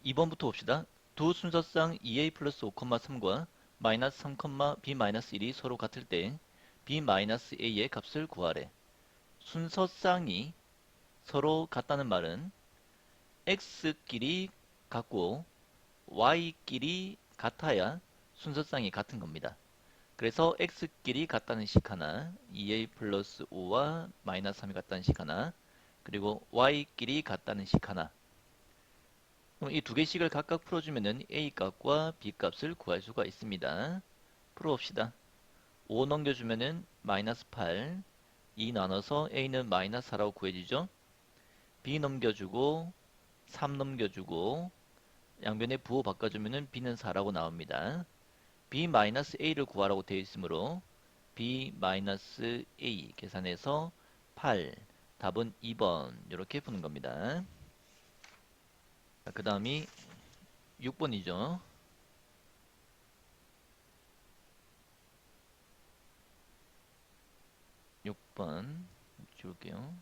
2번부터 봅시다. 두 순서상 2a 플러스 5,3과 마이너스 3, b 마이너스 1이 서로 같을 때 b 마이너스 a의 값을 구하래. 순서상이 서로 같다는 말은 x끼리 같고 y끼리 같아야 순서상이 같은 겁니다. 그래서 x끼리 같다는 식 하나, 2a 플러스 5와 마이너스 3이 같다는 식 하나, 그리고 y끼리 같다는 식 하나. 그럼 이 두 개씩을 각각 풀어주면은 a 값과 b 값을 구할 수가 있습니다. 풀어봅시다. 5 넘겨주면은 마이너스 8, 2 나눠서 a는 마이너스 4라고 구해지죠. b 넘겨주고 3 넘겨주고 양변에 부호 바꿔주면은 b는 4라고 나옵니다. b 마이너스 a를 구하라고 되어 있으므로 b 마이너스 a 계산해서 8, 답은 2번 이렇게 푸는 겁니다. 그 다음이 6번이죠. 6번 지울게요.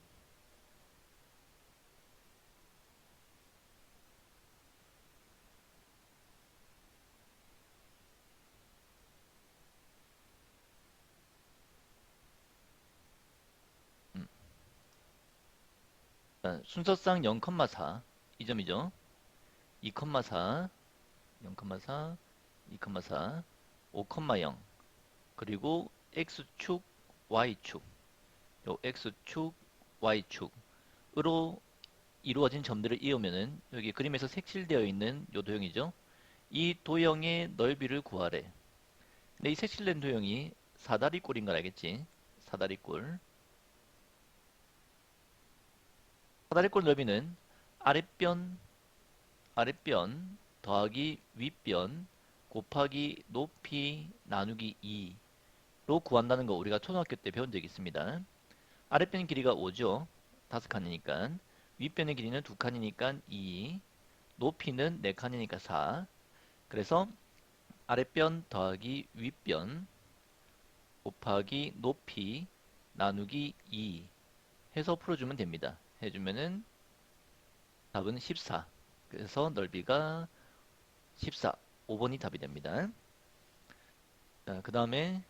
음, 순서상 0,4 이 점이죠. 2,4 0,4 2,4 5,0 그리고 x축 y축 요 x축 y축으로 이루어진 점들을 이으면은 여기 그림에서 색칠되어 있는 요 도형이죠. 이 도형의 넓이를 구하래. 근데 이 색칠된 도형이 사다리꼴인 걸 알겠지? 사다리꼴. 사다리꼴 넓이는 아랫변 아랫변 더하기 윗변 곱하기 높이 나누기 2로 구한다는 거 우리가 초등학교 때 배운 적 있습니다. 아랫변 길이가 5죠. 5칸이니까. 윗변의 길이는 2칸이니까 2. 높이는 4칸이니까 4. 그래서 아랫변 더하기 윗변 곱하기 높이 나누기 2 해서 풀어주면 됩니다. 해주면은 답은 14. 그래서 넓이가 14. 5번이 답이 됩니다. 자, 그 다음에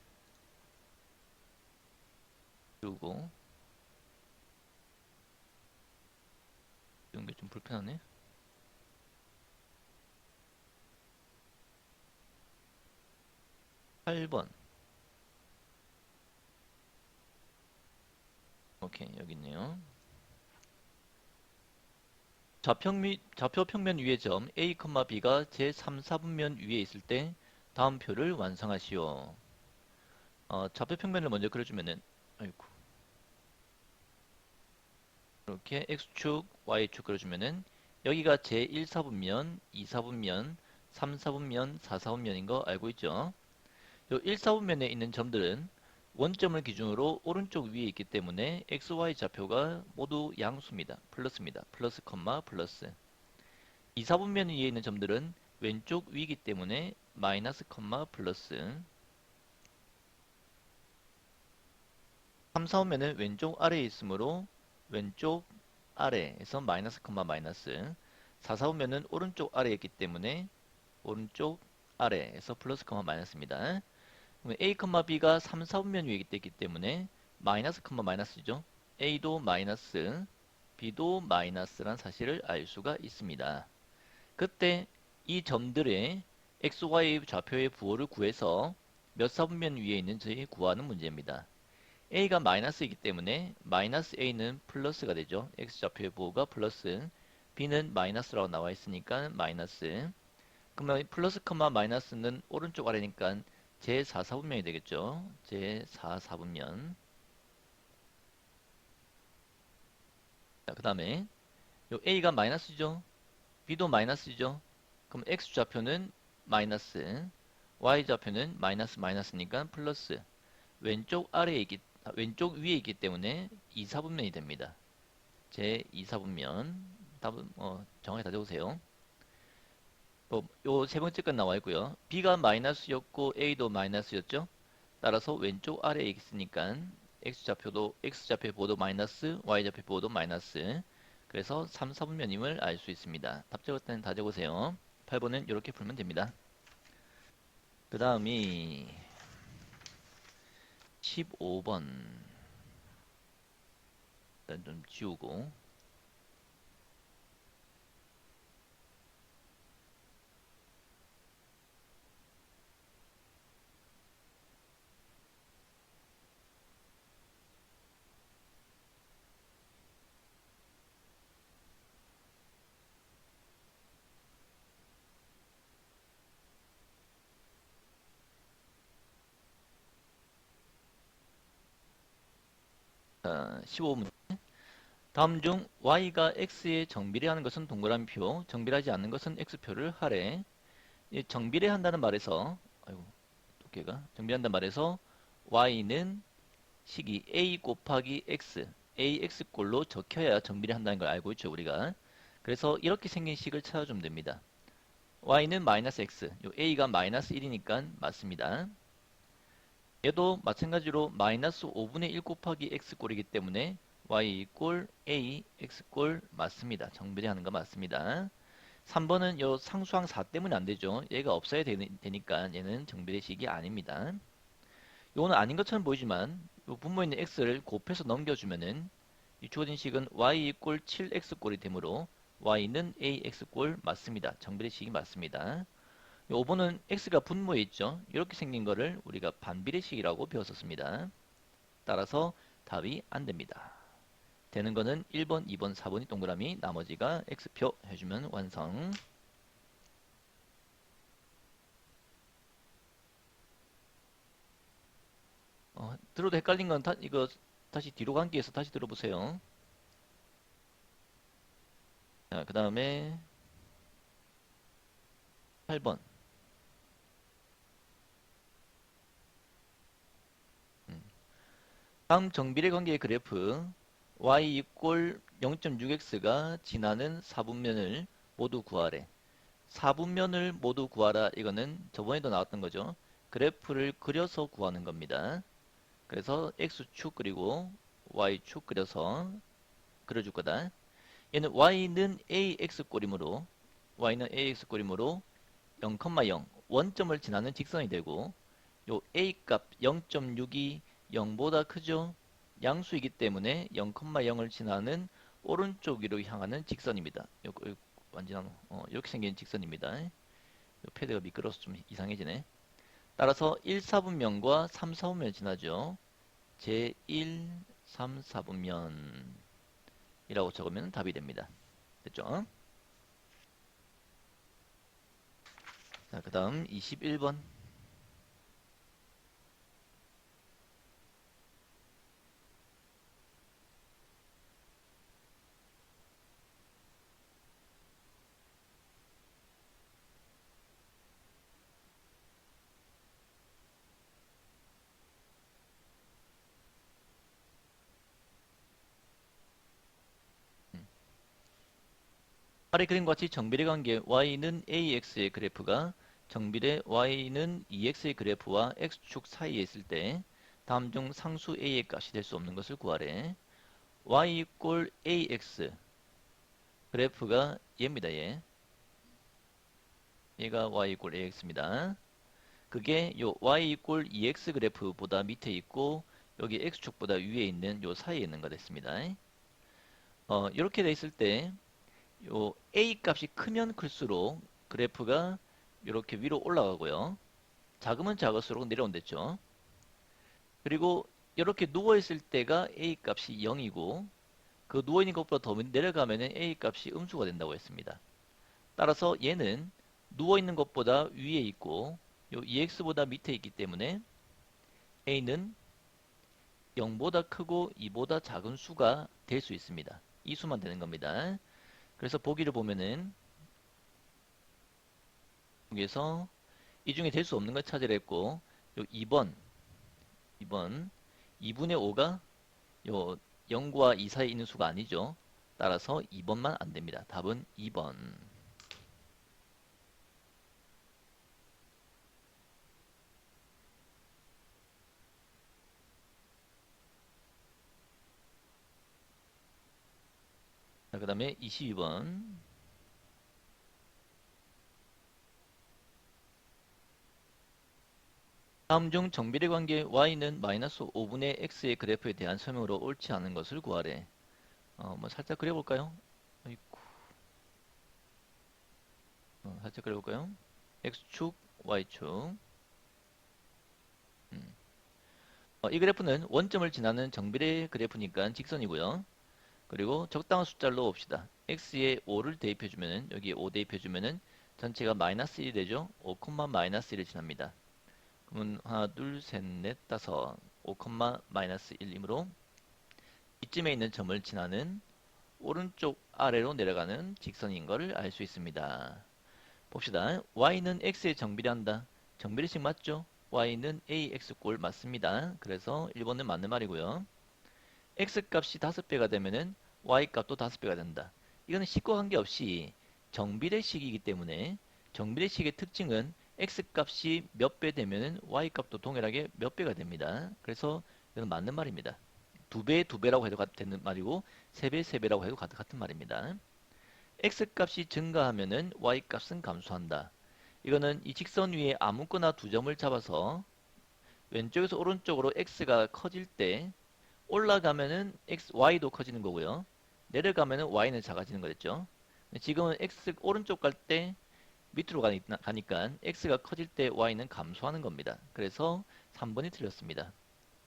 그리고 이런 게 좀 불편하네. 8번. 오케이, 여기 있네요. 좌표 평면 위의 점 A, B가 제 3, 4분면 위에 있을 때 다음 표를 완성하시오. 좌표 평면을 먼저 그려주면은 아이고 이렇게 X축, Y축 그려주면은 여기가 제 1, 4분면, 2, 4분면, 3, 4분면, 4, 4분면인 거 알고 있죠? 요 1, 4분면에 있는 점들은 원점을 기준으로 오른쪽 위에 있기 때문에 X, Y 좌표가 모두 양수입니다. 플러스입니다. 플러스, 플러스. 2, 4분면 위에 있는 점들은 왼쪽 위이기 때문에 마이너스, 플러스. 3, 4분면은 왼쪽 아래에 있으므로 왼쪽 아래에서 마이너스, 마이너스. 4, 4분면은 오른쪽 아래에 있기 때문에 오른쪽 아래에서 플러스, 마이너스입니다. 그러면 A, B가 3, 4분면 위에 있기 때문에 마이너스, 마이너스죠. A도 마이너스, B도 마이너스란 사실을 알 수가 있습니다. 그때 이 점들의 XY 좌표의 부호를 구해서 몇 사분면 위에 있는지 구하는 문제입니다. A가 마이너스이기 때문에 마이너스 A는 플러스가 되죠. X좌표의 부호가 플러스, B는 마이너스라고 나와 있으니까 마이너스. 그러면 플러스, 마이너스는 오른쪽 아래니까 제4, 4분면이 되겠죠. 제4, 4분면. 자, 그 다음에 요 A가 마이너스죠. B도 마이너스죠. 그럼 X좌표는 마이너스, Y좌표는 마이너스 마이너스니까 플러스. 왼쪽 위에 있기 때문에 2, 4분면이 됩니다. 제 2, 4분면. 답은 정확히 다 적으세요. 요 세 번째 건 나와 있고요. B가 마이너스였고 A도 마이너스였죠. 따라서 왼쪽 아래에 있으니까 X좌표의 보호도 마이너스, Y좌표 보호도 마이너스. 그래서 3, 4분면임을 알 수 있습니다. 답 적을 때는 다 적으세요. 8번은 이렇게 풀면 됩니다. 그 다음이 15번. 일단 좀 지우고. 자, 15문. 다음 중 y가 x에 정비례하는 것은 동그라미표, 정비례하지 않는 것은 x표를 하래. 이 정비례한다는 말에서, 아이고, 두께가 정비한다는 말에서 y는 식이 a 곱하기 x, ax꼴로 적혀야 정비례한다는 걸 알고 있죠, 우리가. 그래서 이렇게 생긴 식을 찾아주면 됩니다. y는 마이너스 x, 요 a가 마이너스 1이니까 맞습니다. 얘도 마찬가지로 마이너스 5분의 1 곱하기 x꼴이기 때문에 y 이꼴 a x꼴 맞습니다. 정비례하는 거 맞습니다. 3번은 요 상수항 4 때문에 안 되죠. 얘가 없어야 되니까 얘는 정비례식이 아닙니다. 요거는 아닌 것처럼 보이지만 요 분모에 있는 x를 곱해서 넘겨주면은 이 주어진 식은 y 이꼴 7x꼴이 되므로 y는 ax꼴 맞습니다. 정비례식이 맞습니다. 5번은 x가 분모에 있죠. 이렇게 생긴 거를 우리가 반비례식이라고 배웠었습니다. 따라서 답이 안 됩니다. 되는 거는 1번, 2번, 4번이 동그라미, 나머지가 x표 해주면 완성. 들어도 헷갈린 건 이거 다시 뒤로 간기해서 다시 들어보세요. 자, 그 다음에 8번. 다음 정비례 관계의 그래프 y 이꼴 0.6x가 지나는 4분면을 모두 구하래. 4분면을 모두 구하라. 이거는 저번에도 나왔던 거죠. 그래프를 그려서 구하는 겁니다. 그래서 x축 그리고 y축 그려서 그려줄 거다. 얘는 y는 ax꼴이므로 y는 ax꼴이므로 0,0 원점을 지나는 직선이 되고 요 a 값 0.6이 0보다 크죠. 양수이기 때문에 0,0을 지나는 오른쪽 위로 향하는 직선입니다. 완전 이렇게 생긴 직선입니다. 요 패드가 미끄러워서 좀 이상해지네. 따라서 1, 4분면과 3, 4분면 지나죠. 제 1, 3, 4분면이라고 적으면 답이 됩니다. 됐죠? 자, 그 다음 21번. 아래 그림과 같이 정비례 관계 y는 ax의 그래프가 정비례 y는 2x의 그래프와 x축 사이에 있을 때 다음 중 상수 a의 값이 될 수 없는 것을 구하래. y 이꼴 ax 그래프가 얘입니다. 얘가 y 이꼴 ax입니다. 그게 요 y 이꼴 2x 그래프보다 밑에 있고 여기 x축보다 위에 있는 요 사이에 있는 거 됐습니다. 이렇게 돼 있을 때 요 A 값이 크면 클수록 그래프가 이렇게 위로 올라가고요. 작으면 작을수록 내려온댔죠. 그리고 이렇게 누워있을 때가 A 값이 0이고 그 누워있는 것보다 더 내려가면 A 값이 음수가 된다고 했습니다. 따라서 얘는 누워있는 것보다 위에 있고 요 2x보다 밑에 있기 때문에 A는 0보다 크고 2보다 작은 수가 될 수 있습니다. 이 수만 되는 겁니다. 그래서 보기를 보면은 여기에서 이 중에 될 수 없는 걸 찾으라 했고 요 2번 2분의 5가 요 0과 2 사이에 있는 수가 아니죠. 따라서 2번만 안 됩니다. 답은 2번. 자, 그 다음에 22번. 다음 중 정비례 관계 y는 마이너스 5분의 x의 그래프에 대한 설명으로 옳지 않은 것을 구하래. 뭐 살짝 그려볼까요? 아이고, 살짝 그려볼까요? x축, y축. 음. 이 그래프는 원점을 지나는 정비례 그래프니까 직선이고요. 그리고 적당한 숫자를 넣어봅시다. x에 5를 대입해주면은, 여기에 5 대입해주면은 전체가 마이너스 1이 되죠? 5, 마이너스 1을 지납니다. 그러면 하나, 둘, 셋, 넷, 다섯, 5, 마이너스 1이므로 이쯤에 있는 점을 지나는 오른쪽 아래로 내려가는 직선인 것을 알 수 있습니다. 봅시다. y는 x에 정비례한다. 정비례식 맞죠? y는 ax꼴 맞습니다. 그래서 1번은 맞는 말이고요. x 값이 5배가 되면은 y 값도 5배가 된다. 이거는 식과 관계없이 정비례식이기 때문에 정비례식의 특징은 x 값이 몇 배 되면은 y 값도 동일하게 몇 배가 됩니다. 그래서 이건 맞는 말입니다. 2배, 2배라고 해도 되는 말이고 3배, 3배라고 해도 같은 말입니다. x 값이 증가하면은 y 값은 감소한다. 이거는 이 직선 위에 아무거나 두 점을 잡아서 왼쪽에서 오른쪽으로 x가 커질 때 올라가면은 y도 커지는 거고요. 내려가면은 y는 작아지는 거겠죠. 지금은 x 오른쪽 갈 때 밑으로 가니까 x가 커질 때 y는 감소하는 겁니다. 그래서 3번이 틀렸습니다.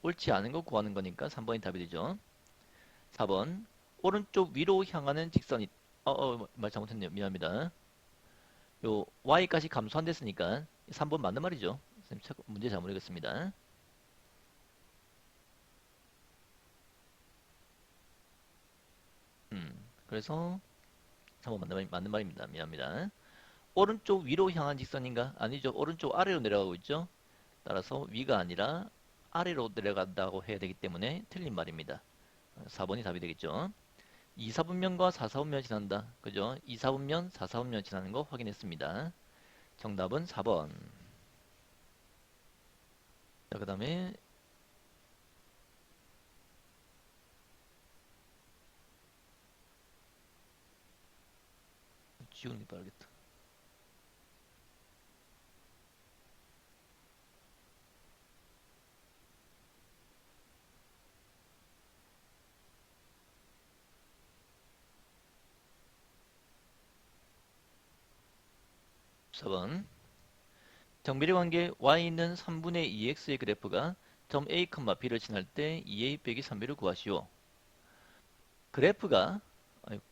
옳지 않은 거 구하는 거니까 3번이 답이 되죠. 4번 오른쪽 위로 향하는 직선이 말 잘못했네요. 미안합니다. 요 y값이 감소한댔으니까 3번 맞는 말이죠. 선생님 문제 잘못 읽었습니다. 그래서 3번 맞는 말입니다. 미안합니다. 오른쪽 위로 향한 직선인가? 아니죠. 오른쪽 아래로 내려가고 있죠. 따라서 위가 아니라 아래로 내려간다고 해야 되기 때문에 틀린 말입니다. 4번이 답이 되겠죠. 2, 4분면과 4, 4분면 지난다. 그죠? 2, 4분면, 4, 4분면 지나는 거 확인했습니다. 정답은 4번. 자, 그 다음에 지우는 게 빠르겠다. 4번. 정비례 관계 y는 3분의 2x의 그래프가 점 a, b를 지날 때 2a 빼기 3b를 구하시오. 그래프가 아이고,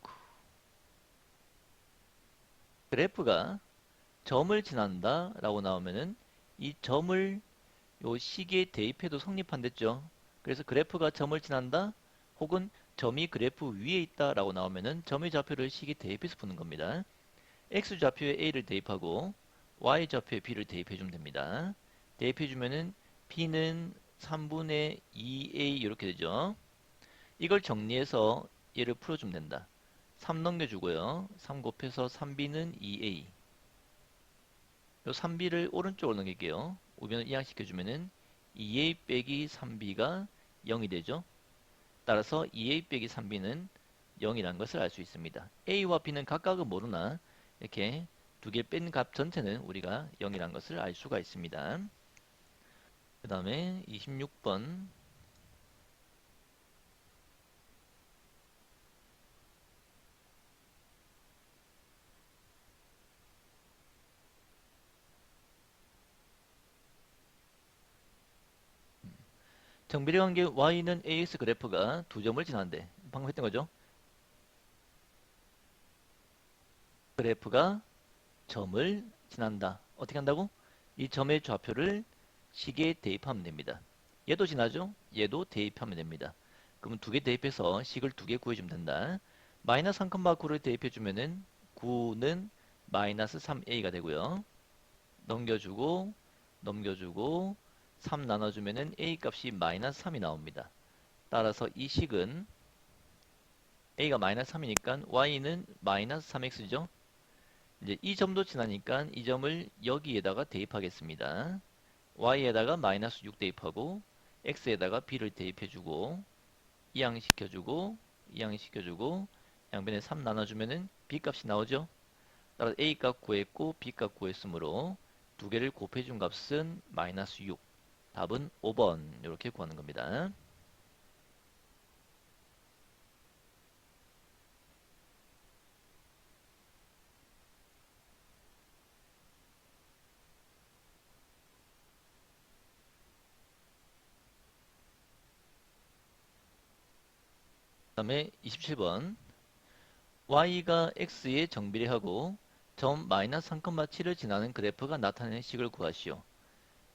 그래프가 점을 지난다 라고 나오면은 이 점을 요 시계에 대입해도 성립한댔죠. 그래서 그래프가 점을 지난다 혹은 점이 그래프 위에 있다 라고 나오면은 점의 좌표를 시계에 대입해서 푸는 겁니다. x좌표에 a를 대입하고 y좌표에 b를 대입해주면 됩니다. 대입해주면은 b는 3분의 2a 이렇게 되죠. 이걸 정리해서 얘를 풀어주면 된다. 3 넘겨주고요. 3 곱해서 3b는 2a. 요 3b를 오른쪽으로 넘길게요. 우변을 이항시켜주면은 2a 빼기 3b가 0이 되죠. 따라서 2a 빼기 3b는 0이라는 것을 알 수 있습니다. a와 b는 각각은 모르나 이렇게 두 개 뺀 값 전체는 우리가 0이라는 것을 알 수가 있습니다. 그 다음에 26번 정비례 관계 y는 ax 그래프가 두 점을 지나는데 방금 했던 거죠. 그래프가 점을 지난다. 어떻게 한다고? 이 점의 좌표를 시계에 대입하면 됩니다. 얘도 지나죠? 얘도 대입하면 됩니다. 그러면 두 개 대입해서 식을 두 개 구해주면 된다. 마이너스 3,9를 대입해주면은 9는 마이너스 3a가 되고요. 넘겨주고 넘겨주고 3 나눠주면은 a 값이 마이너스 3이 나옵니다. 따라서 이 식은 a가 마이너스 3이니까 y는 마이너스 3x죠. 이제 이 점도 지나니까 이 점을 여기에다가 대입하겠습니다. y에다가 마이너스 6 대입하고 x에다가 b를 대입해주고 이항시켜주고 이항시켜주고 양변에 3 나눠주면은 B값이 나오죠. 따라서 A값 구했고 B값 구했으므로 두 개를 곱해준 값은 마이너스 6. 답은 5번 이렇게 구하는 겁니다. 그 다음에 27번 y가 x에 정비례하고 점 마이너스 3,7을 지나는 그래프가 나타내는 식을 구하시오.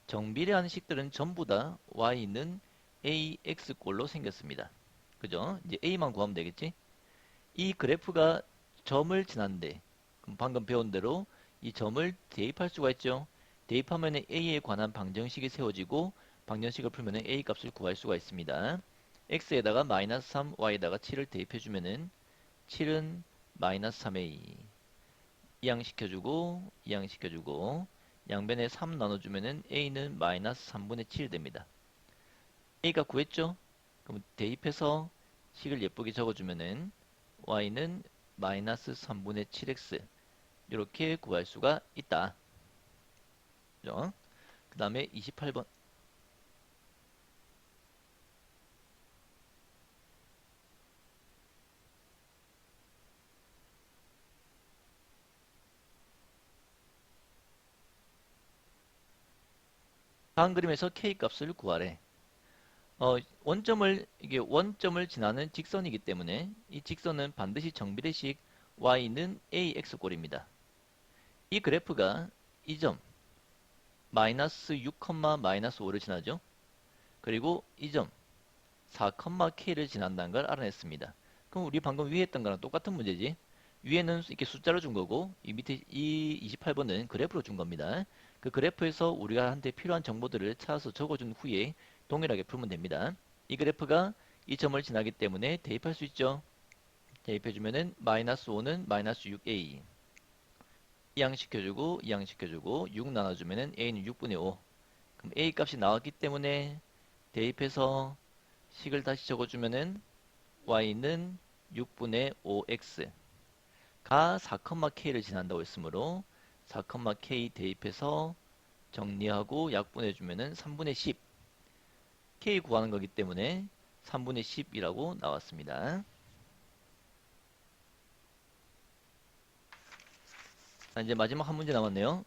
정비례하는 식들은 전부 다 y는 ax꼴로 생겼습니다. 그죠? 이제 a만 구하면 되겠지? 이 그래프가 점을 지난데 그럼 방금 배운 대로 이 점을 대입할 수가 있죠. 대입하면 a에 관한 방정식이 세워지고 방정식을 풀면 a 값을 구할 수가 있습니다. x에다가 마이너스 3, y에다가 7을 대입해주면은 7은 마이너스 3a 이항시켜주고 이항시켜주고 양변에 3 나눠주면은 a는 마이너스 3분의 7 됩니다. a가 구했죠? 그럼 대입해서 식을 예쁘게 적어주면은 y는 마이너스 3분의 7x 이렇게 구할 수가 있다. 그죠? 그 다음에 28번 다음 그림에서 k 값을 구하래. 이게 원점을 지나는 직선이기 때문에 이 직선은 반드시 정비례식 y는 ax 꼴입니다. 이 그래프가 이 점 마이너스 6, 마이너스 5를 지나죠. 그리고 이 점 4, k를 지난다는 걸 알아냈습니다. 그럼 우리 방금 위에 했던 거랑 똑같은 문제지. 위에는 이렇게 숫자로 준 거고 이 밑에 이 28번은 그래프로 준 겁니다. 그 그래프에서 우리가 한테 필요한 정보들을 찾아서 적어준 후에 동일하게 풀면 됩니다. 이 그래프가 이 점을 지나기 때문에 대입할 수 있죠. 대입해주면은 마이너스 5는 마이너스 6a 이항시켜주고 이항시켜주고 6 나눠주면은 a는 6분의 5. 그럼 a 값이 나왔기 때문에 대입해서 식을 다시 적어주면은 y는 6분의 5x 가 4,k를 지난다고 했으므로 4,k 대입해서 정리하고 약분해주면은 3분의 10 k 구하는 거기 때문에 3분의 10이라고 나왔습니다. 자, 이제 마지막 한 문제 남았네요.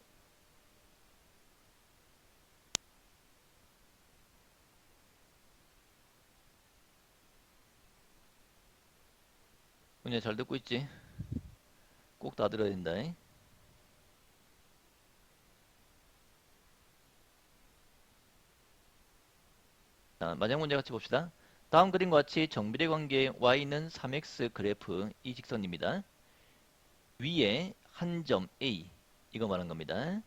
문제 잘 듣고 있지? 꼭 다 들어야 된다. 자, 마지막 문제 같이 봅시다. 다음 그림과 같이 정비례 관계 y는 3x 그래프 이 직선입니다. 위에 한 점 A 이거 말한 겁니다.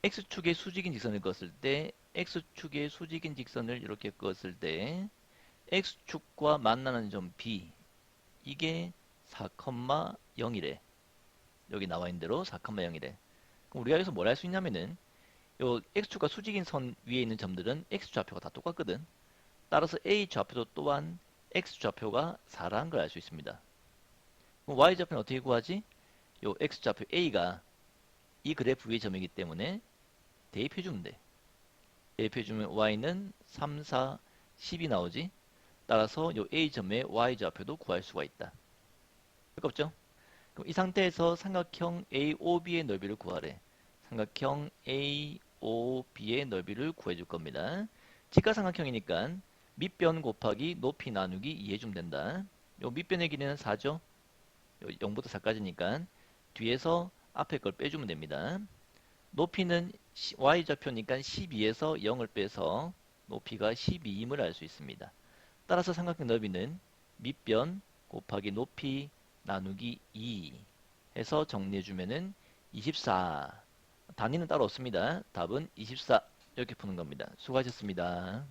x축의 수직인 직선을 그었을 때 x축의 수직인 직선을 이렇게 그었을 때 x축과 만나는 점 B 이게 4,0이래. 여기 나와 있는 대로 4,0이래. 그럼 우리가 여기서 뭘 할 수 있냐면은 요 x축과 수직인 선 위에 있는 점들은 x좌표가 다 똑같거든. 따라서 a좌표도 또한 x좌표가 4라는 걸 알 수 있습니다. 그럼 y좌표는 어떻게 구하지? 요 x좌표 a가 이 그래프 위의 점이기 때문에 대입해주면 돼. 대입해주면 y는 3, 4, 10이 나오지. 따라서 요 a점의 y좌표도 구할 수가 있다. 뜨겁죠? 그럼 이 상태에서 삼각형 AOB의 넓이를 구하래. 삼각형 AOB의 넓이를 구해줄 겁니다. 직각삼각형이니까 밑변 곱하기 높이 나누기 2 해주면 된다. 요 밑변의 길이는 4죠? 0부터 4까지니까 뒤에서 앞에 걸 빼주면 됩니다. 높이는 y좌표니까 12에서 0을 빼서 높이가 12임을 알 수 있습니다. 따라서 삼각형 너비는 밑변 곱하기 높이 나누기 2 해서 정리해주면은 24. 단위는 따로 없습니다. 답은 24 이렇게 푸는 겁니다. 수고하셨습니다.